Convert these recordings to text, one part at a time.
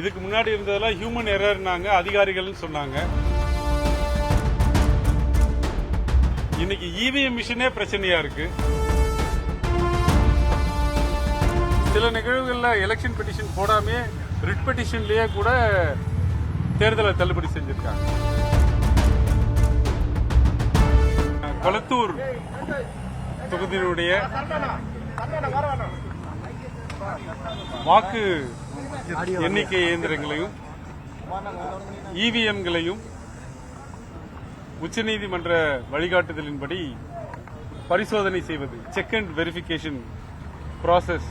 இதுக்கு முன்னாடி இருந்ததெல்லாம் ஹியூமன் எரர்னாங்க, அதிகாரிகள்னு சொன்னாங்க. இன்னைக்கு இவிஎம் மிஷினே பிரச்சனையா இருக்கு. சில நிகழ்வுகளில் எலெக்ஷன் பெட்டிஷன் போடாமே ரிட் பெட்டிஷன்லயே கூட தேர்தலை தள்ளுபடி செஞ்சிருக்காங்க. கொளத்தூர் தொகுதியினுடைய வாக்கு எண்ணிக்கை இயந்திரங்களையும் இவிஎம்களையும் உச்சநீதிமன்ற வழிகாட்டுதலின்படி பரிசோதனை செய்வது, செக் அண்ட் வெரிஃபிகேஷன் ப்ராசஸ்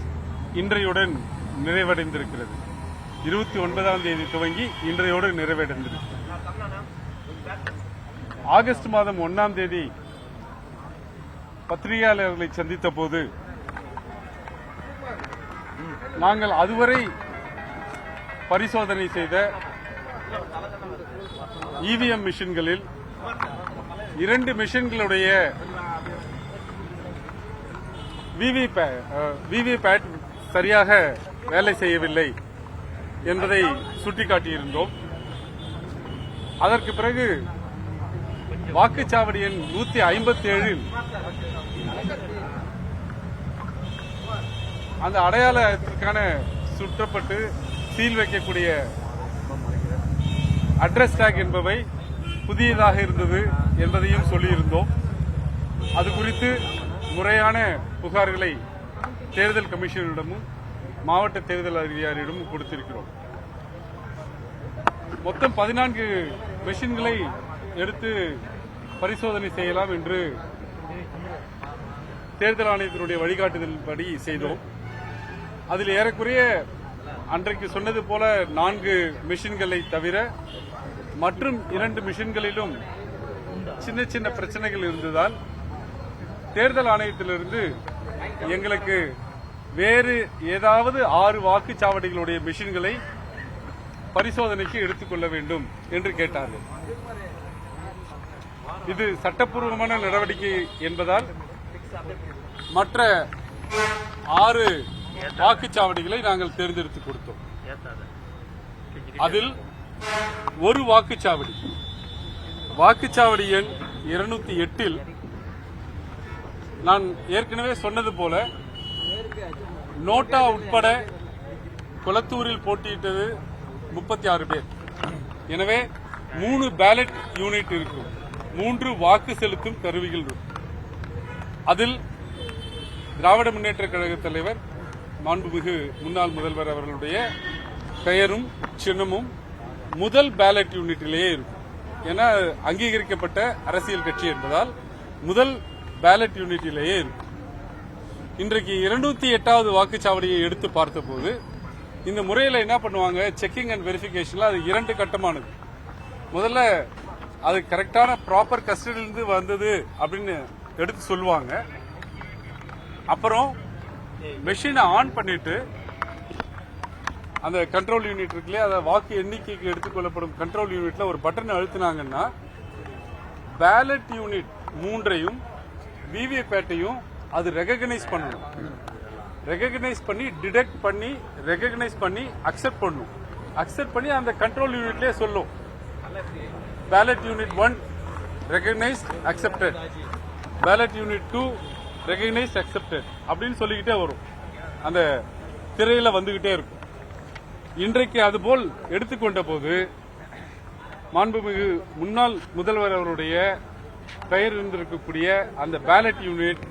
இன்றையுடன் நிறைவடைந்திருக்கிறது. 29ஆம் தேதி துவங்கி இன்றையோடு நிறைவடைந்திருக்கிறது. ஆகஸ்ட் மாதம் 1ஆம் தேதி பத்திரிகையாளர்களை சந்தித்த போது நாங்கள் அதுவரை பரிசோதனை செய்த இவிஎம் மிஷின்களில் 2 மிஷின்களுடைய விவிபேட் சரியாக வேலை செய்யவில்லை என்பதை சுட்டிக்காட்டியிருந்தோம். அதற்கு பிறகு வாக்குச்சாவடி எண் 157 அந்த அடையாளத்திற்கான சுற்றப்பட்டு சீல் வைக்கக்கூடிய அட்ரஸ் டேக் என்பவை புதியதாக இருந்தது என்பதையும் சொல்லியிருந்தோம். அது குறித்து முறையான புகார்களை தேர்தல் கமிஷனரிடமும் மாவட்ட தேர்தல் அதிகாரியிடமும் கொடுத்திருக்கிறோம். மொத்தம் 14 மெஷின்களை எடுத்து பரிசோதனை செய்யலாம் என்று தேர்தல் ஆணையத்தினுடைய வழிகாட்டுதலின்படி செய்தோம். அதில் ஏறக்குறைய அன்றைக்கு சொன்னது போல 4 மெஷின்களை தவிர மற்றும் 2 மெஷின்களிலும் சின்ன சின்ன பிரச்சனைகள் இருந்ததால் தேர்தல் ஆணையத்திலிருந்து எங்களுக்கு வேறு ஏதாவது 6 வாக்குச்சாவடிகளுடைய மெஷின்களை பரிசோதனைக்கு எடுத்துக்கொள்ள வேண்டும் என்று கேட்டார்கள். இது சட்டப்பூர்வமான நடவடிக்கை என்பதால் மற்ற 6 வாக்குச்சாவடிகளை நாங்கள் தேர்ந்தெடுத்து கொடுத்தோம். அதில் ஒரு வாக்குச்சாவடி எண் 208 நான் ஏற்கனவே சொன்னது போல நோட்டா உட்பட கொளத்தூரில் போட்டியிட்டது 36 பேர். எனவே 3 பேலட் யூனிட் இருக்கும், 3 வாக்கு செலுத்தும் கருவிகள் இருக்கும். அதில் திராவிட முன்னேற்ற கழக தலைவர் மாண்புமிகு முன்னாள் முதல்வர் அவர்களுடைய பெயரும் சின்னமும் முதல் பேலட் யூனிட்டிலேயே இருக்கும். ஏன்னா அங்கீகரிக்கப்பட்ட அரசியல் கட்சி என்பதால் முதல் பேலட் யூனிட்டிலேயே இருக்கும். இன்றைக்கு 208வது வாக்குச்சாவடியை எடுத்து பார்த்தபோது இந்த முறையில் என்ன பண்ணுவாங்க, செக்கிங் அண்ட் வெரிஃபிகேஷன்ல அது 2 கட்டமானது. முதல்ல அது கரெக்டான ப்ராப்பர் கஸ்டடியிலிருந்து வந்தது அப்படின்னு எடுத்து சொல்லுவாங்க. அப்புறம் மெஷினை ஆன் பண்ணிட்டு அந்த கண்ட்ரோல் யூனிட் இருக்குல்லையா, அதை வாக்கு எண்ணிக்கைக்கு எடுத்துக்கொள்ளப்படும் கண்ட்ரோல் யூனிட்ல ஒரு பட்டன் அழுத்தினாங்கன்னா பேலட் யூனிட் 3ஐயும் விவிபேட்டையும் அது ரெகக்னைஸ் பண்ணணும். ரெகக்னைஸ் பண்ணி டிடெக்ட் பண்ணி ரெகக்னைஸ் பண்ணி அக்செப்ட் பண்ணணும். அக்செப்ட் பண்ணி அந்த கண்ட்ரோல் யூனிட்லயே சொல்லும் pallet unit 1 recognised accepted, pallet unit 2 recognised accepted அப்படின்னு சொல்லிக்கிட்டே வரும். அந்த திரையில வந்துகிட்டே இருக்கும். இன்றைக்கு அதுபோல் எடுத்துக்கொண்ட போது மாண்புமிகு முன்னாள் முதல்வர் அவருடைய பெயர் இருந்திருக்கக்கூடிய அந்த பேலட் யூனிட்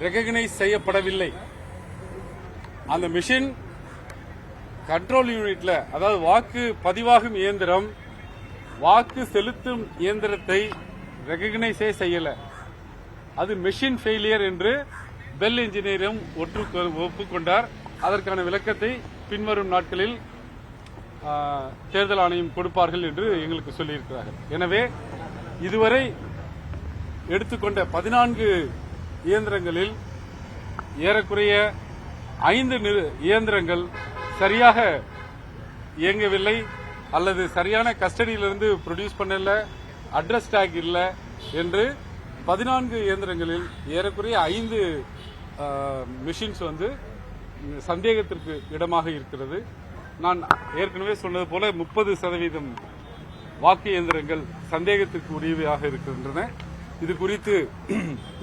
ரெகக்னைஸ் செய்யப்படவில்லை. அந்த மிஷின் கண்ட்ரோல் யூனிட்ல, அதாவது வாக்கு பதிவாகும் இயந்திரம் வாக்கு செலுத்தும் இயந்திரத்தை ரெகக்னைஸே செய்யல. அது மெஷின் ஃபெயிலியர் என்று பெல் இன்ஜினியரும் ஒப்புக்கொண்டார். அதற்கான விளக்கத்தை பின்வரும் நாட்களில் தேர்தல் ஆணையம் கொடுப்பார்கள் என்று எங்களுக்கு சொல்லியிருக்கிறார்கள். எனவே இதுவரை எடுத்துக்கொண்ட 14 இயந்திரங்களில் ஏறக்குறைய 5 இயந்திரங்கள் சரியாக இயங்கவில்லை அல்லது சரியான கஸ்டடியிலிருந்து ப்ரொடியூஸ் பண்ணல, அட்ரஸ் டேக் இல்லை என்று 14 இயந்திரங்களில் ஏறக்குறைய 5 மிஷின்ஸ் சந்தேகத்திற்கு இடமாக இருக்கிறது. நான் ஏற்கனவே சொன்னது போல 30% வாக்கு இயந்திரங்கள் சந்தேகத்துக்கு உரியவையாக இருக்கின்றன. இது குறித்து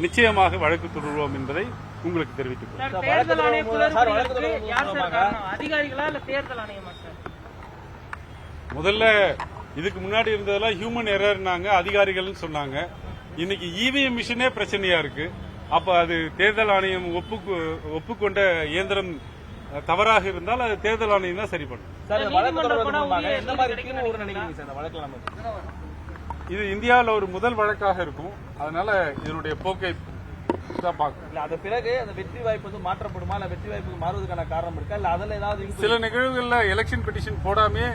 நிச்சயமாக வழக்கு தொடருவோம் என்பதை உங்களுக்கு தெரிவித்துக் முதல்ல இதுக்கு முன்னாடி இருந்ததெல்லாம் ஹியூமன் எரர்னாங்க, அதிகாரிகள் சொன்னாங்க. இன்னைக்கு இவிஎம் மிஷினே பிரச்சனையா இருக்கு. அப்ப அது தேர்தல் ஆணையம் ஒப்புக்கொண்ட இயந்திரம் தவறாக இருந்தால் அது தேர்தல் ஆணையம் தான் சரி பண்ணும். இது இந்தியாவில் ஒரு முதல் வழக்காக இருக்கும். அதனால இதனுடைய போக்கை தான் பார்க்கணும். அது பிறகு அந்த வெற்றி வாய்ப்பு மாற்றப்படுமா, இல்ல வெற்றி வாய்ப்புக்கு மாறுவதற்கான காரணம் இருக்கா, இல்ல அதுல ஏதாவது சில நிகழ்வுகளில் எலெக்ஷன் பெட்டிஷன் போடாமே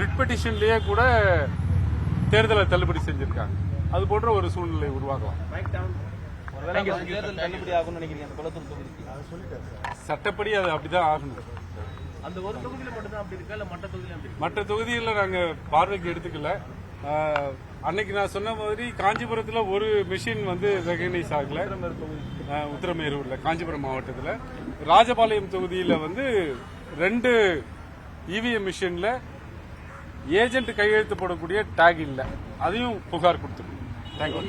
ரிட் பெட்டிஷன்லயே கூட தேர்தலை தள்ளுபடி செஞ்சிருக்காங்க. அது போன்ற ஒரு சூழ்நிலை உருவாகலாம். தேர்தல் தள்ளுபடி ஆகும்னு நினைக்கிறீங்க அந்த குளத்தூர் தொகுதிக்கு? சட்டப்படி அது அப்படிதான் ஆகணும். அந்த ஒரு தொகுதியில மட்டும் தான் அப்படி இருக்கா, இல்ல மற்ற தொகுதியில? மற்ற தொகுதியில நாங்க பார்வைக்கு எடுத்துக்கல. அன்னைக்கு நான் சொன்ன மாதிரி காஞ்சிபுரத்துல ஒரு மெஷின் வந்து ரெகனைஸ் ஆகல. உத்திரமேரூர்ல காஞ்சிபுரம் மாவட்டத்தில் ராஜபாளையம் தொகுதியில வந்து 2 இவிஎம் மிஷின்ல ஏஜென்ட் கையெழுத்து போடக்கூடிய டேக் இல்ல. அதையும் புகார் கொடுத்துருக்கோம். தேங்க்யூ.